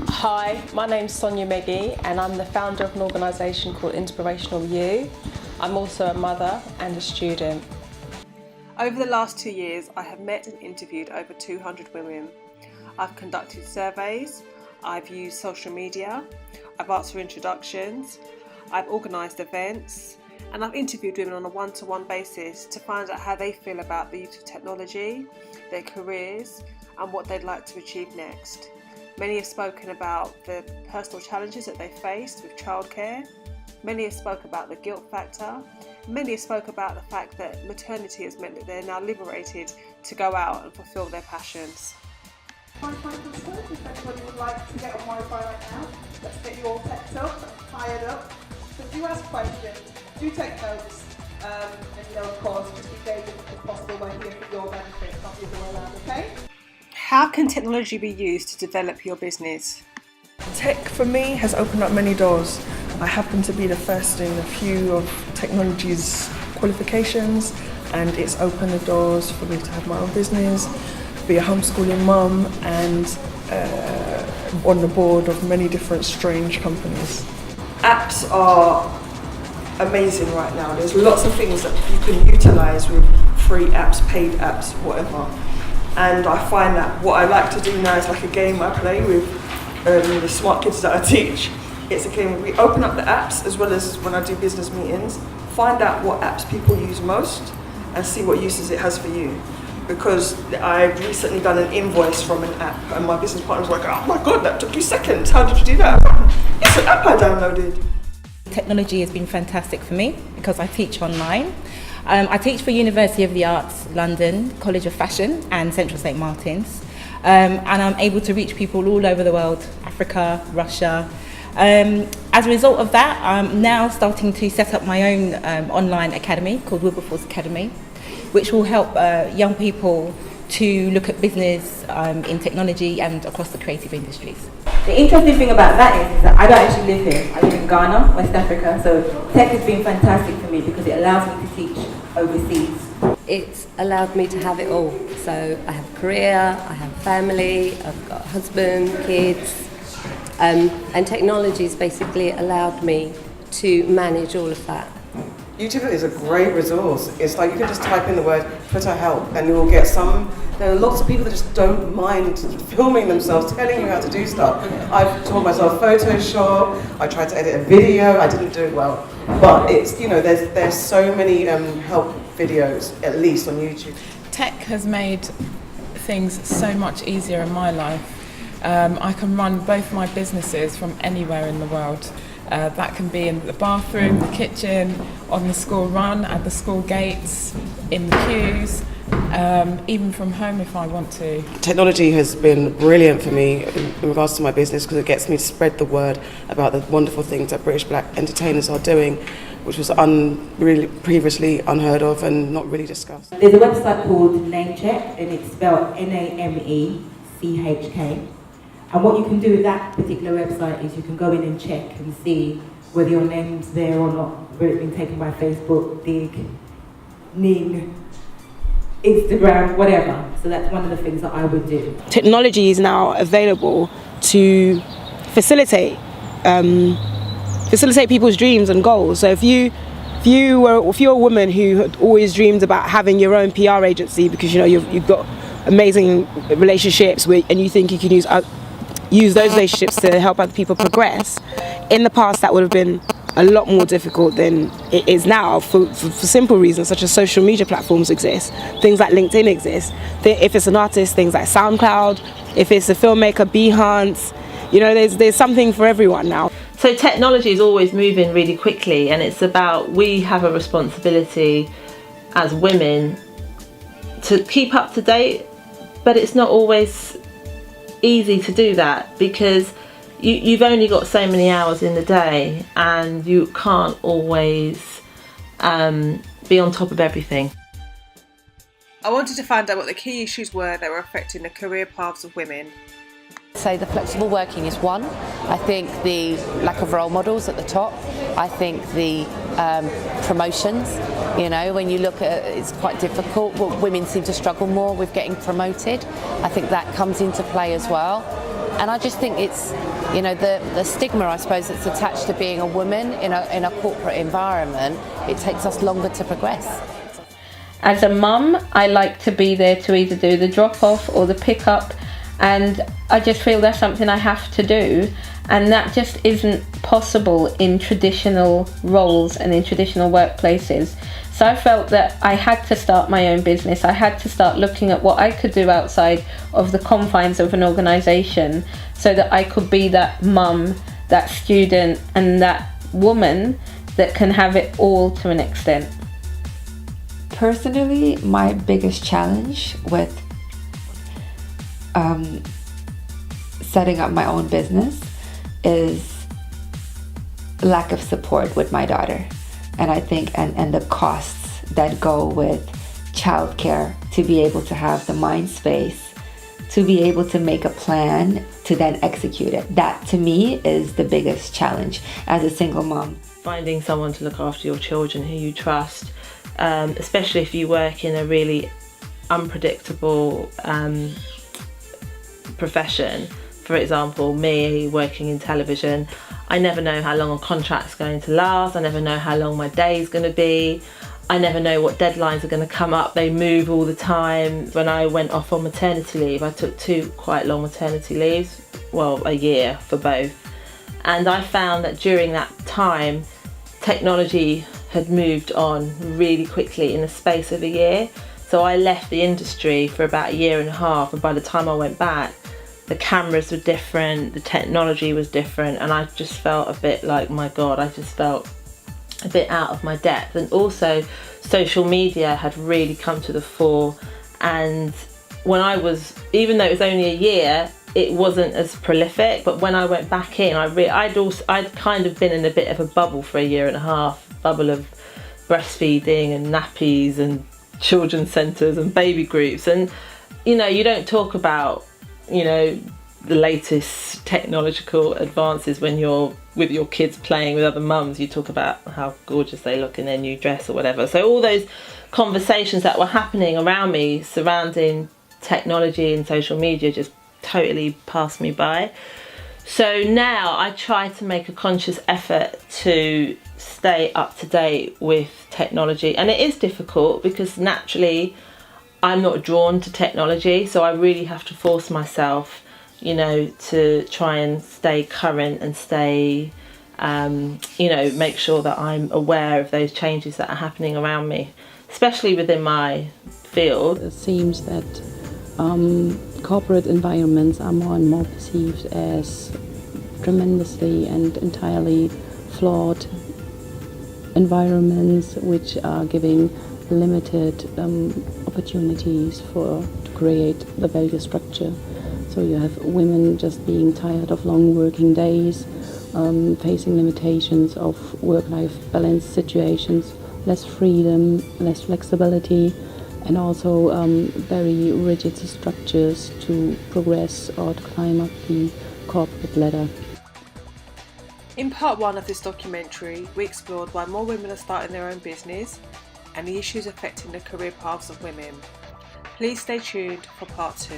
Hi, my name's Sonia Meggie and I'm the founder of an organisation called Inspirational You. I'm also a mother and a student. Over the last 2 years, I have met and interviewed over 200 women. I've conducted surveys, I've used social media, I've asked for introductions, I've organised events, and I've interviewed women on a one-to-one basis to find out how they feel about the use of technology, their careers, and what they'd like to achieve next. Many have spoken about the personal challenges that they faced with childcare. Many have spoken about the guilt factor. Many have spoken about the fact that maternity has meant that they're now liberated to go out and fulfil their passions. If anybody would like to get on Wi-Fi right now, let's get you all set up and fired up. So do ask questions, do take notes, and of course, just engage if possible. We're here for your benefit, not the other way around, okay? How can technology be used to develop your business? Tech for me has opened up many doors. I happen to be the first in a few of technology's qualifications, and it's opened the doors for me to have my own business, be a homeschooling mum, and on the board of many different strange companies. Apps are amazing right now. There's lots of things that you can utilise with free apps, paid apps, whatever. And I find that what I like to do now is like a game I play with the smart kids that I teach. It's a game where we open up the apps as well as when I do business meetings, find out what apps people use most and see what uses it has for you. Because I've recently done an invoice from an app and my business partner was like, oh my God, that took you seconds. How did you do that? It's an app I downloaded. Technology has been fantastic for me because I teach online. I teach for University of the Arts, London, College of Fashion and Central St Martin's. And I'm able to reach people all over the world, Africa, Russia. As a result of that, I'm now starting to set up my own online academy called Wilberforce Academy, which will help young people to look at business in technology and across the creative industries. The interesting thing about that is that I don't actually live here. I live in Ghana, West Africa, so tech has been fantastic for me because it allows me to teach overseas. It's allowed me to have it all. So I have a career, I have a family, I've got a husband, kids, and technology has basically allowed me to manage all of that. YouTube is a great resource. It's like you can just type in the word Twitter help and you will get some. There are lots of people that just don't mind filming themselves, telling you how to do stuff. I've taught myself Photoshop, I tried to edit a video, I didn't do it well. But it's, you know, there's so many help videos, at least on YouTube. Tech has made things so much easier in my life. I can run both my businesses from anywhere in the world. That can be in the bathroom, the kitchen, on the school run, at the school gates, in the queues, even from home if I want to. Technology has been brilliant for me in regards to my business because it gets me to spread the word about the wonderful things that British black entertainers are doing, which was really previously unheard of and not really discussed. There's a website called Namecheck and it's spelled NAMECHK. And what you can do with that particular website is you can go in and check and see whether your name's there or not, whether it's been taken by Facebook, Dig, Ning, Instagram, whatever. So that's one of the things that I would do. Technology is now available to facilitate people's dreams and goals. So if you're a woman who had always dreamed about having your own PR agency because you know you've got amazing relationships and you think you can use those relationships to help other people progress. In the past, that would have been a lot more difficult than it is now for simple reasons, such as social media platforms exist, things like LinkedIn exist. If it's an artist, things like SoundCloud. If it's a filmmaker, Behance. You know, there's something for everyone now. So technology is always moving really quickly, and it's about we have a responsibility as women to keep up to date, but it's not always easy to do that because you've only got so many hours in the day and you can't always be on top of everything. I wanted to find out what the key issues were that were affecting the career paths of women. So the flexible working is one. I think the lack of role models at the top. I think the promotions. You know, when you look at it, it's quite difficult. Well, women seem to struggle more with getting promoted. I think that comes into play as well. And I just think it's, you know, the stigma, I suppose, that's attached to being a woman in a corporate environment. It takes us longer to progress. As a mum, I like to be there to either do the drop-off or the pick-up, and I just feel that's something I have to do, and that just isn't possible in traditional roles and in traditional workplaces. So I felt that I had to start my own business. I had to start looking at what I could do outside of the confines of an organisation so that I could be that mum, that student, and that woman that can have it all to an extent. Personally, my biggest challenge with setting up my own business is lack of support with my daughter. And I think, and the costs that go with childcare, to be able to have the mind space, to be able to make a plan, to then execute it. That to me is the biggest challenge as a single mom. Finding someone to look after your children who you trust, especially if you work in a really unpredictable profession. For example, me working in television, I never know how long a contract's going to last, I never know how long my day's going to be, I never know what deadlines are going to come up, they move all the time. When I went off on maternity leave, I took 2 quite long maternity leaves, well, a year for both, and I found that during that time technology had moved on really quickly in the space of a year. So I left the industry for about 1.5 years, and by the time I went back, the cameras were different, the technology was different, and I just felt a bit like, my God, I just felt a bit out of my depth. And also social media had really come to the fore, and when I was, even though it was only a year, it wasn't as prolific, but when I went back in, I'd kind of been in a bit of a bubble for 1.5 years, bubble of breastfeeding and nappies and children's centres and baby groups, and you know, you don't talk about, you know, the latest technological advances when you're with your kids playing with other mums. You talk about how gorgeous they look in their new dress or whatever. So all those conversations that were happening around me surrounding technology and social media just totally passed me by. So now I try to make a conscious effort to stay up to date with technology, and it is difficult because naturally I'm not drawn to technology, so I really have to force myself, you know, to try and stay current and stay, you know, make sure that I'm aware of those changes that are happening around me, especially within my field. It seems that corporate environments are more and more perceived as tremendously and entirely flawed environments which are giving limited opportunities to create the value structure. So you have women just being tired of long working days, facing limitations of work-life balance situations, less freedom, less flexibility, and also very rigid structures to progress or to climb up the corporate ladder. In part 1 of this documentary, we explored why more women are starting their own business and the issues affecting the career paths of women. Please stay tuned for part 2.